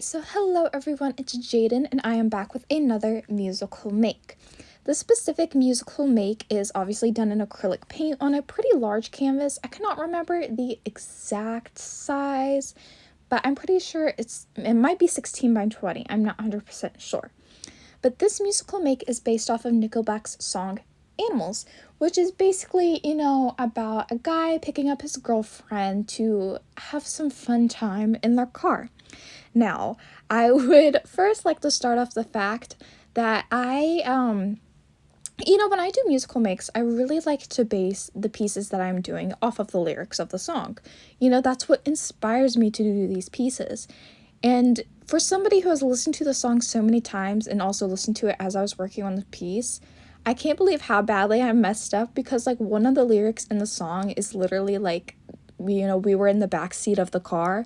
Alright, so hello everyone, it's Jaden and I am back with another musical make. This specific musical make is obviously done in acrylic paint on a pretty large canvas. I cannot remember the exact size, but I'm pretty sure it might be 16 by 20. I'm not 100% sure. But this musical make is based off of Nickelback's song Animals, which is basically, about a guy picking up his girlfriend to have some fun time in their car. Now, I would first like to start off the fact that when I do musical makes, I really like to base the pieces that I'm doing off of the lyrics of the song. That's what inspires me to do these pieces. And for somebody who has listened to the song so many times and also listened to it as I was working on the piece, I can't believe how badly I messed up because, one of the lyrics in the song is literally, we were in the back seat of the car.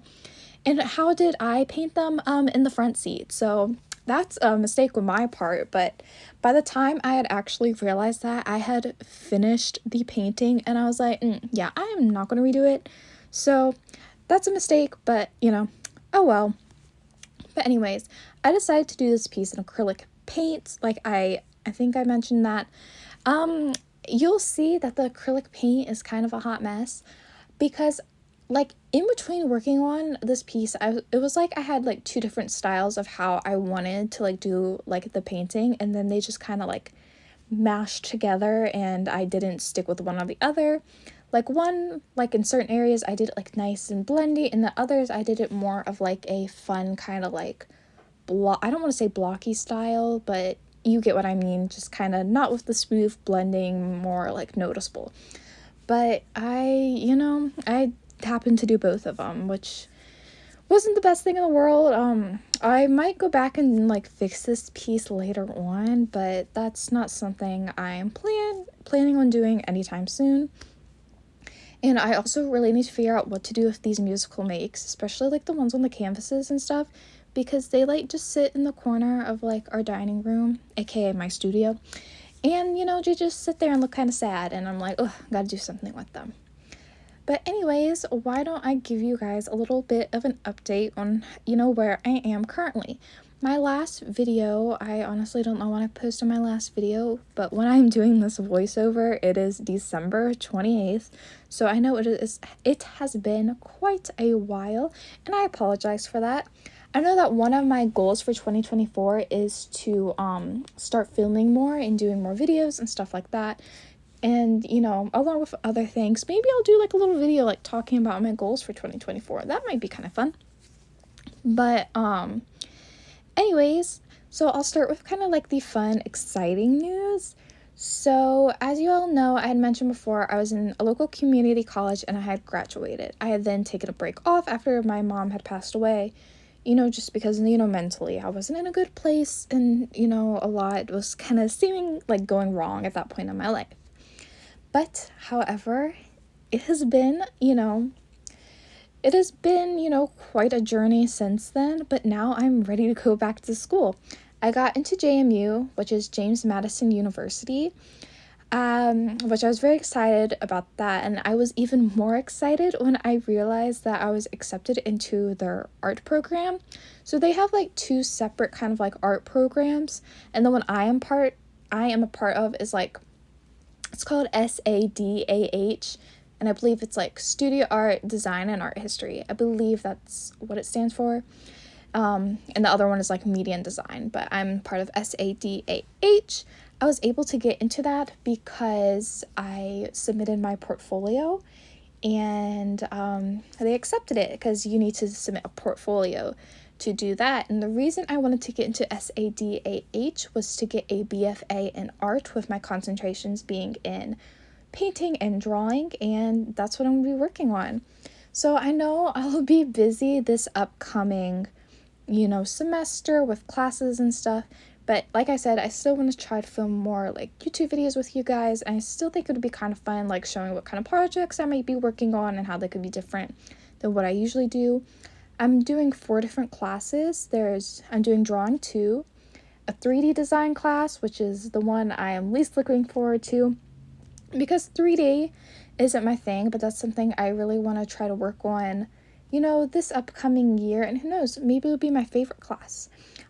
And how did I paint them in the front seat? So that's a mistake on my part, but by the time I had actually realized that, I had finished the painting and I was like, yeah, I am not going to redo it. So that's a mistake, but oh well. But anyways, I decided to do this piece in acrylic paint. I think I mentioned that. You'll see that the acrylic paint is kind of a hot mess because in between working on this piece, it was I had two different styles of how I wanted to do the painting, and then they just kind of mashed together and I didn't stick with one or the other. One, in certain areas I did it nice and blendy, and the others I did it more of a fun kind of I don't want to say blocky style, but you get what I mean, just kind of not with the smooth blending, more noticeable. But I happened to do both of them, which wasn't the best thing in the world. I might go back and fix this piece later on, but that's not something I'm planning on doing anytime soon. And I also really need to figure out what to do with these musical makes, especially the ones on the canvases and stuff, because they just sit in the corner of our dining room, aka my studio, and you just sit there and look kind of sad, and I'm like, oh, gotta do something with them. But anyways, why don't I give you guys a little bit of an update on, where I am currently. My last video, I honestly don't know when I posted my last video, but when I'm doing this voiceover, it is December 28th. So I know it has been quite a while, and I apologize for that. I know that one of my goals for 2024 is to start filming more and doing more videos and stuff like that. And, along with other things, maybe I'll do a little video talking about my goals for 2024. That might be kind of fun. But anyways, so I'll start with kind of the fun, exciting news. So as you all know, I had mentioned before, I was in a local community college and I had graduated. I had then taken a break off after my mom had passed away, just because, mentally I wasn't in a good place, and, a lot was kind of seeming going wrong at that point in my life. But, however, it has been, quite a journey since then, but now I'm ready to go back to school. I got into JMU, which is James Madison University, which I was very excited about that, and I was even more excited when I realized that I was accepted into their art program. So they have two separate kind of art programs, and the one I am a part of is it's called SADAH, and I believe it's Studio Art, Design, and Art History. I believe that's what it stands for. And the other one is Media and Design, but I'm part of SADAH. I was able to get into that because I submitted my portfolio, and they accepted it because you need to submit a portfolio to do that. And the reason I wanted to get into SADAH was to get a BFA in art, with my concentrations being in painting and drawing, and that's what I'm going to be working on. So I know I'll be busy this upcoming, semester with classes and stuff, but like I said, I still want to try to film more YouTube videos with you guys, and I still think it would be kind of fun showing what kind of projects I might be working on and how they could be different than what I usually do. I'm doing 4 different classes. I'm doing drawing 2, a 3D design class, which is the one I am least looking forward to because 3D isn't my thing, but that's something I really want to try to work on, this upcoming year, and who knows, maybe it'll be my favorite class.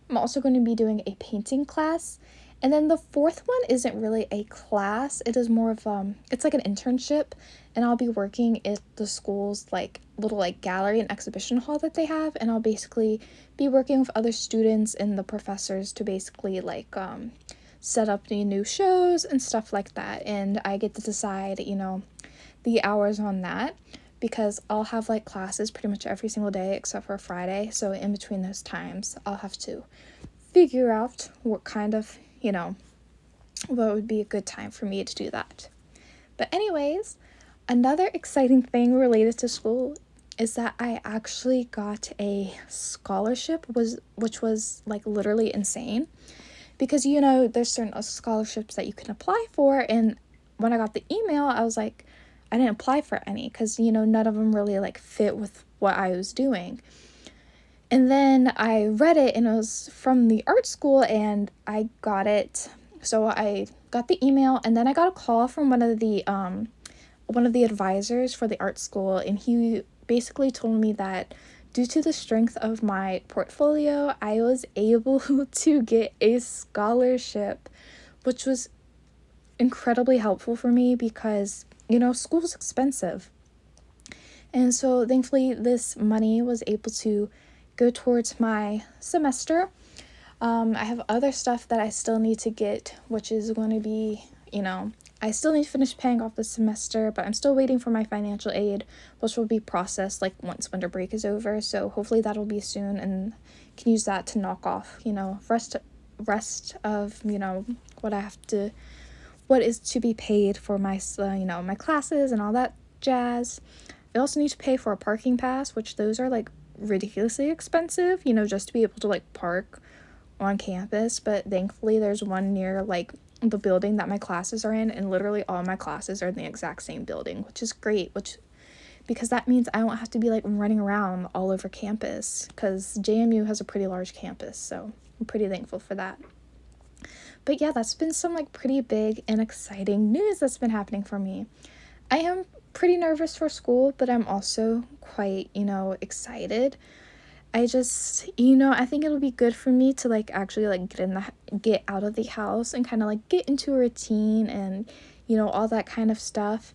I'm also going to be doing a painting class. And then the fourth one isn't really a class. It is more of it's like an internship, and I'll be working at the school's like little like gallery and exhibition hall that they have, and I'll basically be working with other students and the professors to basically like set up the new shows and stuff like that. And I get to decide, the hours on that, because I'll have like classes pretty much every single day except for Friday. So in between those times, I'll have to figure out what kind of, what would be a good time for me to do that. But anyways, another exciting thing related to school is that I actually got a scholarship, which was like literally insane, because there's certain scholarships that you can apply for, and when I got the email, I was like, I didn't apply for any because none of them really like fit with what I was doing. And then I read it, and it was from the art school, and I got it. So I got the email, and then I got a call from one of the advisors for the art school, and he basically told me that due to the strength of my portfolio, I was able to get a scholarship, which was incredibly helpful for me because, school's expensive. And so thankfully this money was able to go towards my semester. I have other stuff that I still need to get, which is going to be, I still need to finish paying off this semester, but I'm still waiting for my financial aid, which will be processed like once winter break is over. So hopefully that'll be soon, and can use that to knock off, rest of, what is to be paid for my, my classes and all that jazz. I also need to pay for a parking pass, which those are like ridiculously expensive, just to be able to like park on campus. But thankfully there's one near like the building that my classes are in, and literally all my classes are in the exact same building, which is great, because that means I won't have to be like running around all over campus, because JMU has a pretty large campus, so I'm pretty thankful for that. But yeah, that's been some like pretty big and exciting news that's been happening for me. I am pretty nervous for school, but I'm also quite, excited. I just, I think it'll be good for me to like actually like get out of the house and kind of like get into a routine and, all that kind of stuff.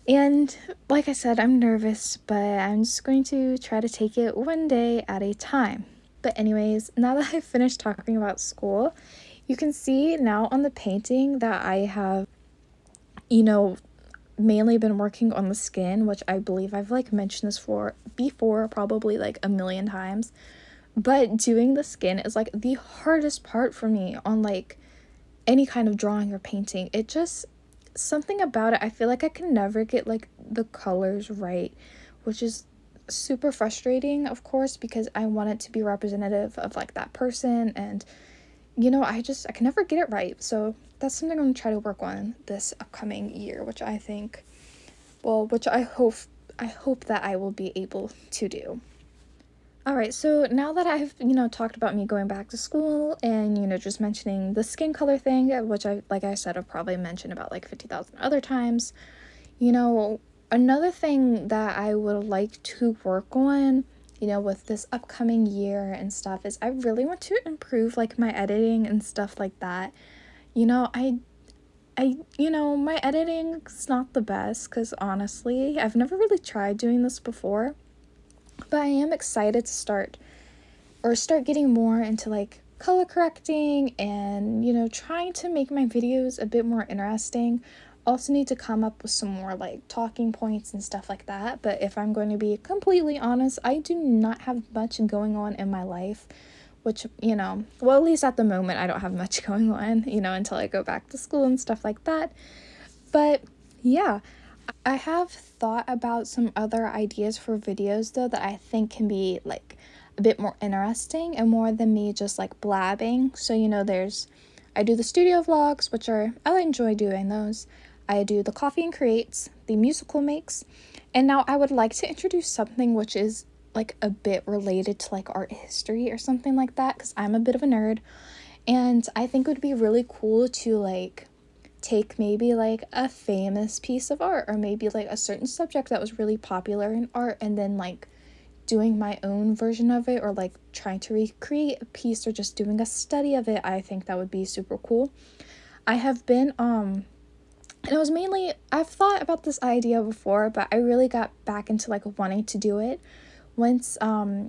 And like I said, I'm nervous, but I'm just going to try to take it one day at a time. But anyways, now that I've finished talking about school, you can see now on the painting that I have, mainly been working on the skin, which I believe I've like mentioned this before probably like a million times. But doing the skin is like the hardest part for me on like any kind of drawing or painting. It just, something about it, I feel like I can never get like the colors right, which is super frustrating, of course, because I want it to be representative of like that person, and I can never get it right. So that's something I'm going to try to work on this upcoming year, which I hope that I will be able to do. Alright, so now that I've, talked about me going back to school and, just mentioning the skin color thing, which like I said, I've probably mentioned about like 50,000 other times, another thing that I would like to work on, with this upcoming year and stuff, is I really want to improve like my editing and stuff like that. My editing's not the best, because honestly, I've never really tried doing this before, but I am excited to start getting more into like color correcting and, trying to make my videos a bit more interesting. Also need to come up with some more like talking points and stuff like that. But if I'm going to be completely honest, I do not have much going on in my life, which, well, at least at the moment, I don't have much going on, until I go back to school and stuff like that. But yeah, I have thought about some other ideas for videos though that I think can be like a bit more interesting and more than me just like blabbing. So, I do the studio vlogs, which I enjoy doing those. I do the coffee and creates, the musical makes, and now I would like to introduce something which is like a bit related to like art history or something like that, because I'm a bit of a nerd, and I think it would be really cool to like take maybe like a famous piece of art, or maybe like a certain subject that was really popular in art, and then like doing my own version of it, or like trying to recreate a piece, or just doing a study of it, I think that would be super cool. I have been and it was mainly, I've thought about this idea before, but I really got back into like wanting to do it once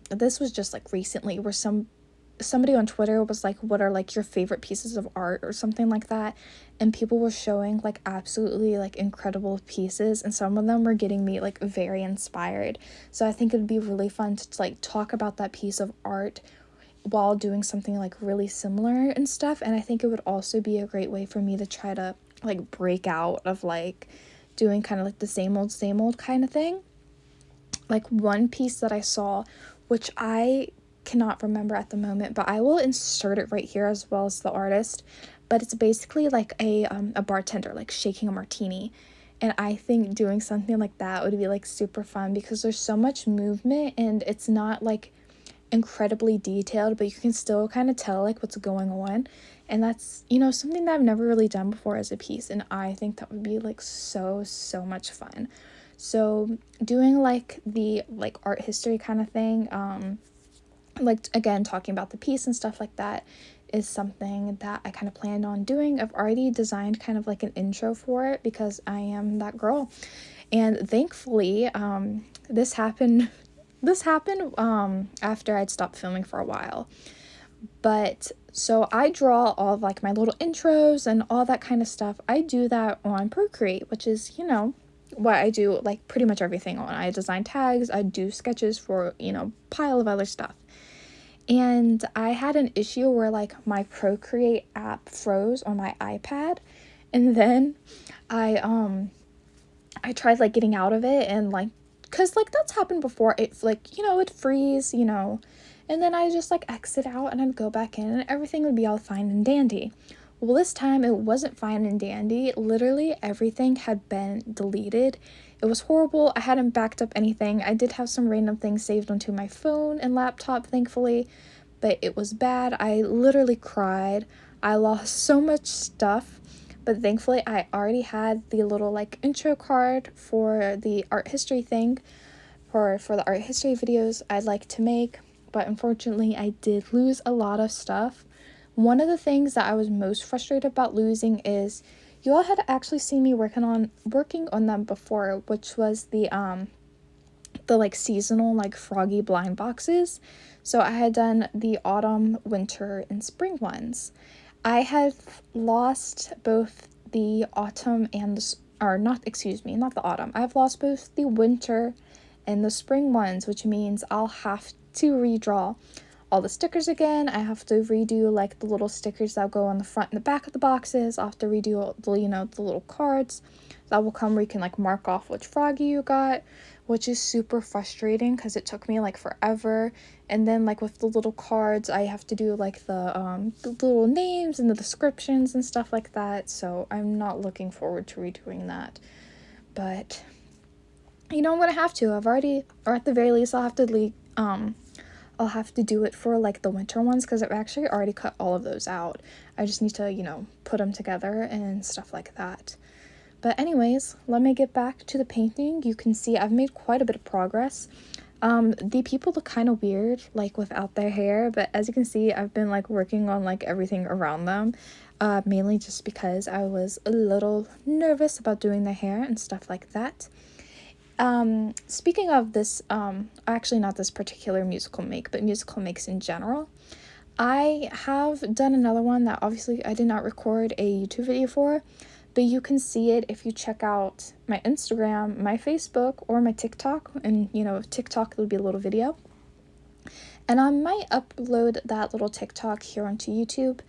this was just like recently, where somebody on Twitter was like, what are like your favorite pieces of art or something like that, and people were showing like absolutely like incredible pieces, and some of them were getting me like very inspired. So I think it'd be really fun to like talk about that piece of art while doing something like really similar and stuff. And I think it would also be a great way for me to try to like break out of like doing kind of like the same old kind of thing. Like one piece that I saw, which I cannot remember at the moment, but I will insert it right here as well as the artist. But it's basically like a bartender like shaking a martini, and I think doing something like that would be like super fun, because there's so much movement and it's not like incredibly detailed, but you can still kind of tell like what's going on. And that's, you know, something that I've never really done before as a piece, and I think that would be like so much fun. So doing like the like art history kind of thing, like again talking about the piece and stuff like that, is something that I kind of planned on doing. I've already designed kind of like an intro for it, because I am that girl. And thankfully this happened after I'd stopped filming for a while. But so I draw all of like my little intros and all that kind of stuff. I do that on Procreate, which is, you know, what I do like pretty much everything on. I design tags, I do sketches for, you know, pile of other stuff. And I had an issue where like my Procreate app froze on my iPad, and then I tried like getting out of it, and like, cause like that's happened before, it like, you know, it'd freeze, you know, and then I just like exit out and I'd go back in and everything would be all fine and dandy. Well, this time it wasn't fine and dandy. Literally everything had been deleted. It was horrible. I hadn't backed up anything. I did have some random things saved onto my phone and laptop, thankfully, but it was bad. I literally cried. I lost so much stuff, but thankfully I already had the little like intro card for the art history thing, for the art history videos I'd like to make. But unfortunately I did lose a lot of stuff. One of the things that I was most frustrated about losing is, you all had actually seen me working on them before, which was the like seasonal like froggy blind boxes. So I had done the autumn, winter, and spring ones. I have lost both the autumn and the, or not, excuse me, not the autumn. I've lost both the winter and the spring ones, which means I'll have to redraw all the stickers again. I have to redo like the little stickers that go on the front and the back of the boxes. I'll have to redo the, you know, the little cards that will come where you can like mark off which froggy you got, which is super frustrating because it took me like forever. And then like with the little cards, I have to do like the little names and the descriptions and stuff like that. So I'm not looking forward to redoing that. But you know, I'm gonna have to. I've already, or at the very least, I'll have to do it for like the winter ones, because I've actually already cut all of those out. I just need to, you know, put them together and stuff like that. But anyways, let me get back to the painting. You can see I've made quite a bit of progress. The people look kind of weird, like without their hair, but as you can see, I've been like working on like everything around them, mainly just because I was a little nervous about doing their hair and stuff like that. Speaking of this, actually not this particular musical make, but musical makes in general, I have done another one that obviously I did not record a YouTube video for, but you can see it if you check out my Instagram, my Facebook, or my TikTok. And, you know, TikTok would be a little video. And I might upload that little TikTok here onto YouTube,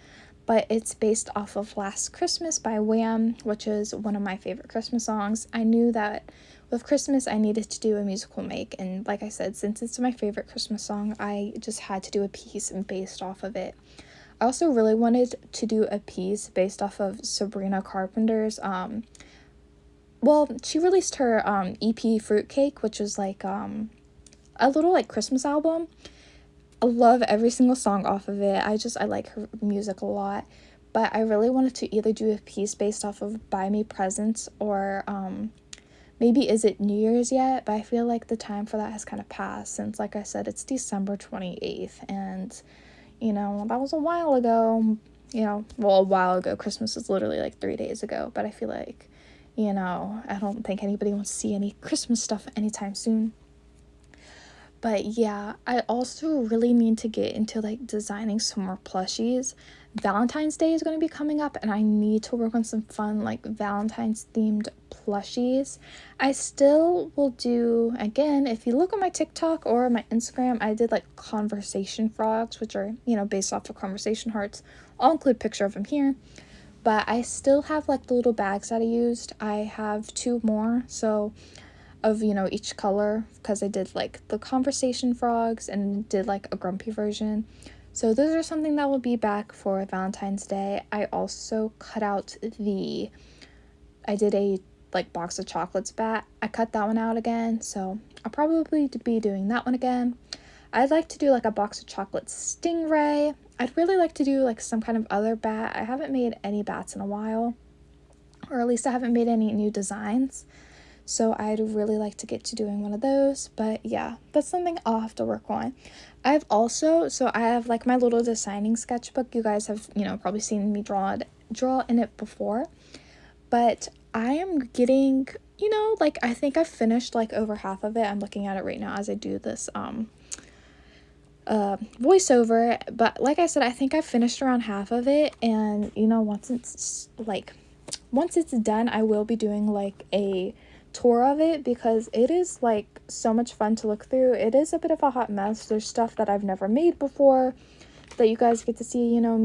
but it's based off of Last Christmas by Wham, which is one of my favorite Christmas songs. I knew that with Christmas I needed to do a musical make, and like I said, since it's my favorite Christmas song, I just had to do a piece based off of it. I also really wanted to do a piece based off of Sabrina Carpenter's, well, she released her EP Fruitcake, which was like a little like Christmas album. I love every single song off of it. I like her music a lot. But I really wanted to either do a piece based off of Buy Me Presents, or maybe is it New Year's yet, but I feel like the time for that has kind of passed since, like I said, it's December 28th, and, you know, that was a while ago, you know, well, a while ago. Christmas was literally like 3 days ago, but I feel like, you know, I don't think anybody wants to see any Christmas stuff anytime soon. But yeah, I also really need to get into like designing some more plushies. Valentine's Day is going to be coming up, and I need to work on some fun like Valentine's themed plushies. I still will do, again, if you look on my TikTok or my Instagram, I did like conversation frogs, which are, you know, based off of conversation hearts. I'll include a picture of them here. But I still have like the little bags that I used. I have 2 more, so of, you know, each color, because I did like the conversation frogs and did like a grumpy version. So those are something that will be back for Valentine's Day. I also cut out I did a like box of chocolates bat. I cut that one out again, so I'll probably be doing that one again. I'd like to do like a box of chocolates stingray. I'd really like to do like some kind of other bat. I haven't made any bats in a while, or at least I haven't made any new designs. So I'd really like to get to doing one of those. But yeah, that's something I'll have to work on. I have like my little designing sketchbook. You guys have, you know, probably seen me draw in it before. But I am getting, you know, like I think I've finished like over half of it. I'm looking at it right now as I do this voiceover. But like I said, I think I've finished around half of it. And, you know, once it's done, I will be doing like a tour of it, because it is like so much fun to look through. It is a bit of a hot mess. There's stuff that I've never made before that you guys get to see, you know,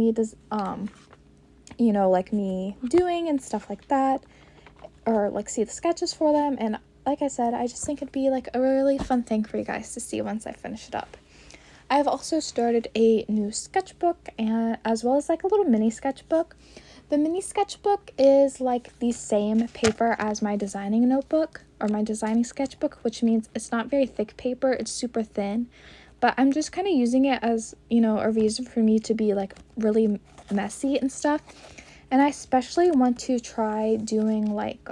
you know, like me doing and stuff like that, or like see the sketches for them. And like I said, I just think it'd be like a really fun thing for you guys to see once I finish it up. I've also started a new sketchbook, and as well as like a little mini sketchbook. The mini sketchbook is like the same paper as my designing notebook or my designing sketchbook, which means it's not very thick paper, it's super thin. But I'm just kind of using it as, you know, a reason for me to be like really messy and stuff. And I especially want to try doing like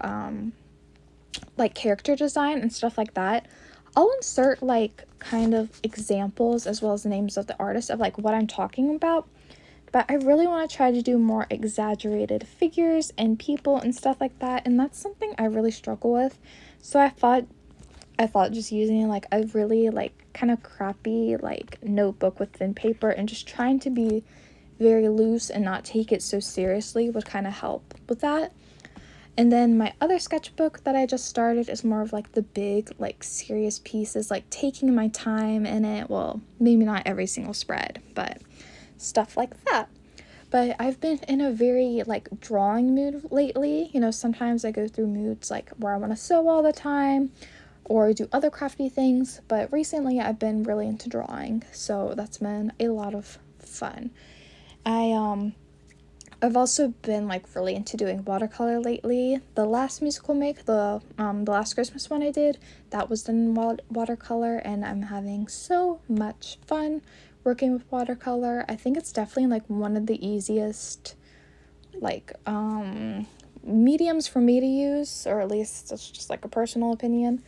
character design and stuff like that. I'll insert like kind of examples as well as the names of the artists of like what I'm talking about. But I really want to try to do more exaggerated figures and people and stuff like that. And that's something I really struggle with. So I thought just using like a really like kind of crappy like notebook with thin paper and just trying to be very loose and not take it so seriously would kind of help with that. And then my other sketchbook that I just started is more of like the big like serious pieces, like taking my time in it. Well, maybe not every single spread, but stuff like that. But I've been in a very like drawing mood lately. You know, sometimes I go through moods like where I want to sew all the time or do other crafty things, but recently I've been really into drawing, so that's been a lot of fun. I've also been like really into doing watercolor lately. The last musical make, the last Christmas one I did, that was done in watercolor, and I'm having so much fun working with watercolor. I think it's definitely like one of the easiest like mediums for me to use, or at least that's just like a personal opinion.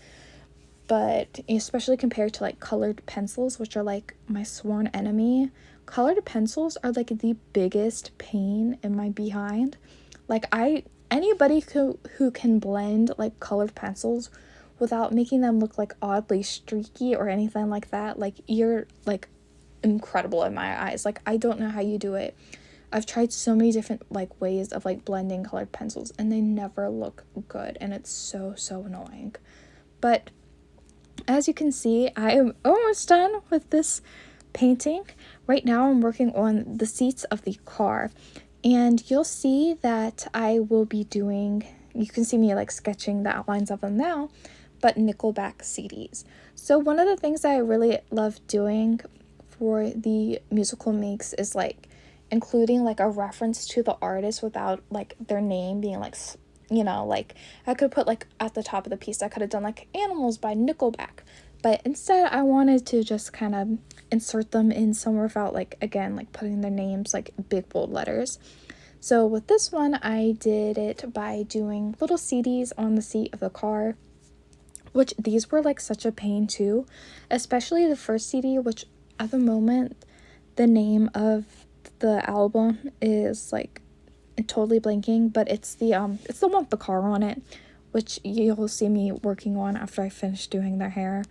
But especially compared to like colored pencils, which are like my sworn enemy, colored pencils are like the biggest pain in my behind. Like anybody who can blend like colored pencils without making them look like oddly streaky or anything like that, like you're like incredible in my eyes. Like I don't know how you do it. I've tried so many different like ways of like blending colored pencils and they never look good, and it's so annoying. But as you can see, I am almost done with this painting. Right now I'm working on the seats of the car, and you'll see that I will be doing, you can see me like sketching the outlines of them now, but Nickelback CDs. So one of the things that I really love doing for the musical makes is like including like a reference to the artist without like their name being like, you know, like I could put like at the top of the piece, I could have done like Animals by Nickelback, but instead I wanted to just kind of insert them in somewhere without like, again, like putting their names like big bold letters. So with this one, I did it by doing little CDs on the seat of the car. which these were like such a pain too, especially the first CD, which at the moment the name of the album is like totally blanking, but it's the one with the car on it, which you'll see me working on after I finish doing their hair.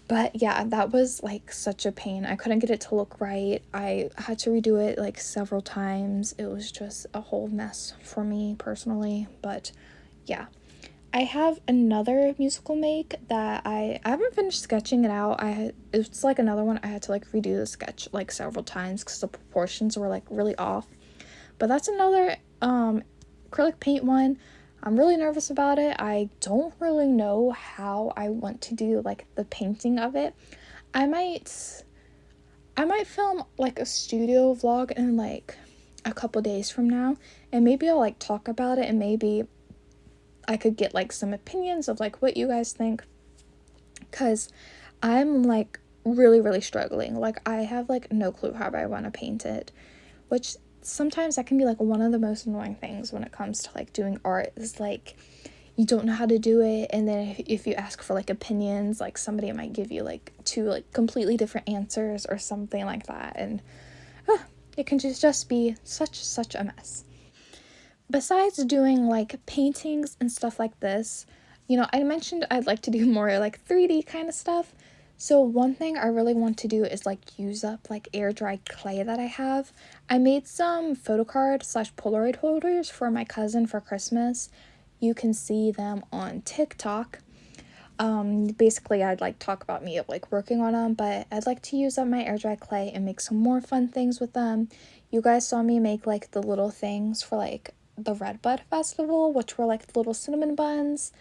But yeah, that was like such a pain. I couldn't get it to look right. I had to redo it like several times. It was just a whole mess for me personally. But yeah, I have another musical make that I haven't finished sketching it out. It's like another one I had to like redo the sketch like several times because the proportions were like really off. But that's another acrylic paint one. I'm really nervous about it. I don't really know how I want to do like the painting of it. I might film like a studio vlog in like a couple days from now, and maybe I'll like talk about it, and maybe I could get like some opinions of like what you guys think, because I'm like really struggling. Like I have like no clue how I want to paint it, which sometimes that can be like one of the most annoying things when it comes to like doing art, is like you don't know how to do it, and then if you ask for like opinions, like somebody might give you like two like completely different answers or something like that, and it can just be such a mess. Besides doing like paintings and stuff like this, I mentioned I'd like to do more like 3D kind of stuff. So one thing I really want to do is like use up like air dried clay that I have. I made some photocard / Polaroid holders for my cousin for Christmas. You can see them on TikTok. Basically I'd like talk about me like working on them, but I'd like to use up my air dried clay and make some more fun things with them. You guys saw me make like the little things for like the Redbud Festival, which were like little cinnamon buns,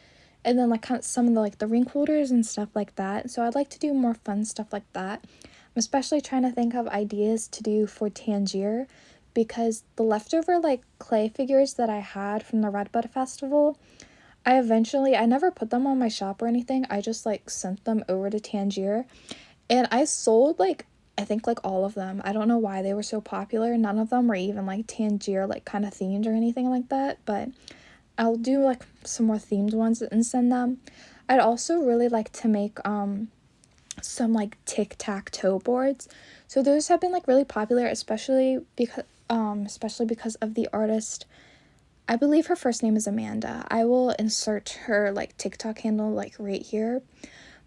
and then like kind of some of the like the ring holders and stuff like that. So I'd like to do more fun stuff like that. I'm especially trying to think of ideas to do for Tangier, because the leftover like clay figures that I had from the Redbud Festival, I never put them on my shop or anything. I just like sent them over to Tangier, and I sold like I think like all of them. I don't know why they were so popular. None of them were even like Tangier like kind of themed or anything like that, but I'll do like some more themed ones and send them. I'd also really like to make some like tic-tac-toe boards. So those have been like really popular, especially because of the artist. I believe her first name is Amanda. I will insert her like TikTok handle like right here.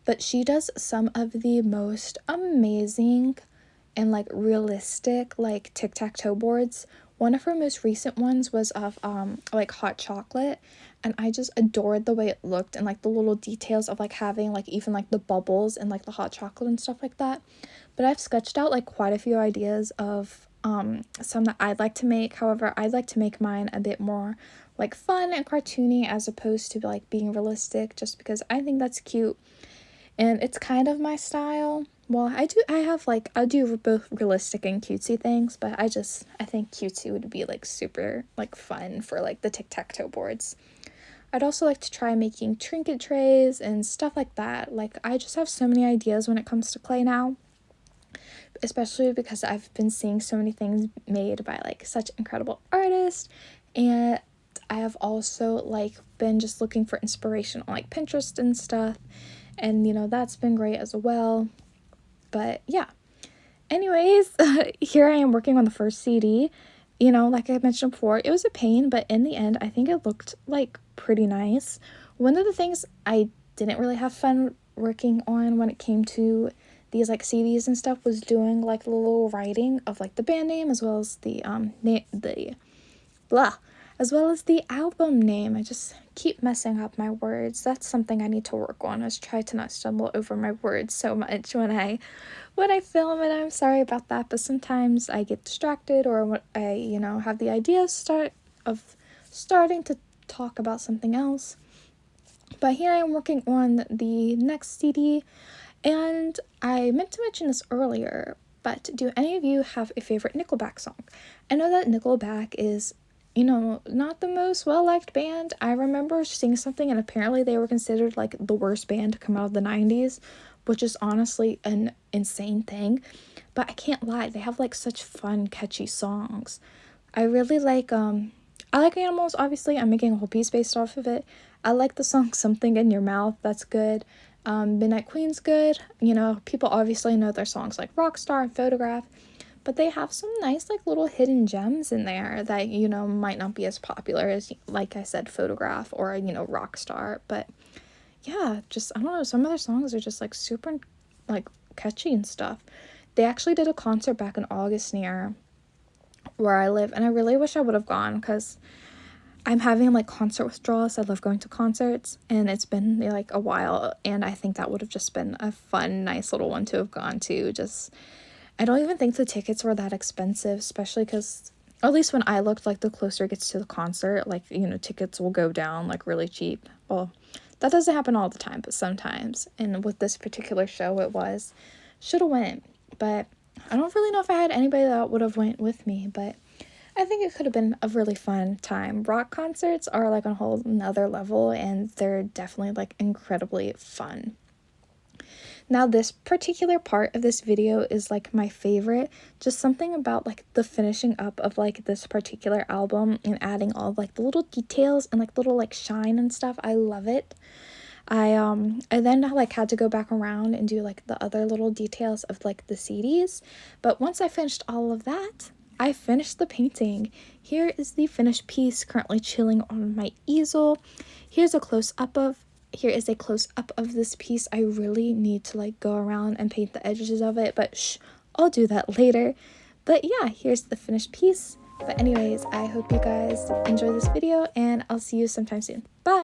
But she does some of the most amazing and like realistic like tic-tac-toe boards. One of her most recent ones was of like hot chocolate, and I just adored the way it looked and like the little details of like having like even like the bubbles and like the hot chocolate and stuff like that. But I've sketched out like quite a few ideas of some that I'd like to make. However, I'd like to make mine a bit more like fun and cartoony as opposed to like being realistic, just because I think that's cute and it's kind of my style. Well, I do both realistic and cutesy things, but I think cutesy would be like super like fun for like the tic-tac-toe boards. I'd also like to try making trinket trays and stuff like that. Like I just have so many ideas when it comes to clay now, especially because I've been seeing so many things made by like such incredible artists, and I have also like been just looking for inspiration on like Pinterest and stuff, and that's been great as well. But yeah, anyways, here I am working on the first CD. Like I mentioned before, it was a pain, but in the end I think it looked like pretty nice. One of the things I didn't really have fun working on when it came to these like CDs and stuff was doing like the little writing of like the band name, as well as the as well as the album name. I just keep messing up my words. That's something I need to work on, is try to not stumble over my words so much when I film, and I'm sorry about that, but sometimes I get distracted, or when I, have the idea starting to talk about something else. But here I am working on the next CD, and I meant to mention this earlier, but do any of you have a favorite Nickelback song? I know that Nickelback is, not the most well-liked band. I remember seeing something, and apparently they were considered like the worst band to come out of the 90s, which is honestly an insane thing. But I can't lie, they have like such fun, catchy songs. I really like I like Animals, obviously. I'm making a whole piece based off of it. I like the song Something in Your Mouth, that's good. Midnight Queen's good. You know, people obviously know their songs like Rockstar and Photograph, but they have some nice like little hidden gems in there that, you know, might not be as popular as, like I said, Photograph or, you know, Rockstar. But yeah, just, I don't know, some of their songs are just like super like catchy and stuff. They actually did a concert back in August near where I live, and I really wish I would have gone because I'm having like concert withdrawals. I love going to concerts, and it's been like a while, and I think that would have just been a fun, nice little one to have gone to. Just, I don't even think the tickets were that expensive, especially because, at least when I looked, like the closer it gets to the concert, like, you know, tickets will go down like really cheap. Well, that doesn't happen all the time, but sometimes. And with this particular show, it was, should have went, but I don't really know if I had anybody that would have went with me, but I think it could have been a really fun time. Rock concerts are like on a whole another level, and they're definitely like incredibly fun. Now, this particular part of this video is like my favorite. Just something about like the finishing up of like this particular album and adding all of, like the little details and like little like shine and stuff. I love it. I then like had to go back around and do like the other little details of like the CDs. But once I finished all of that, I finished the painting. Here is the finished piece currently chilling on my easel. Here is a close up of this piece. I really need to like go around and paint the edges of it, but shh, I'll do that later. But yeah, here's the finished piece. But anyways, I hope you guys enjoy this video, and I'll see you sometime soon. Bye!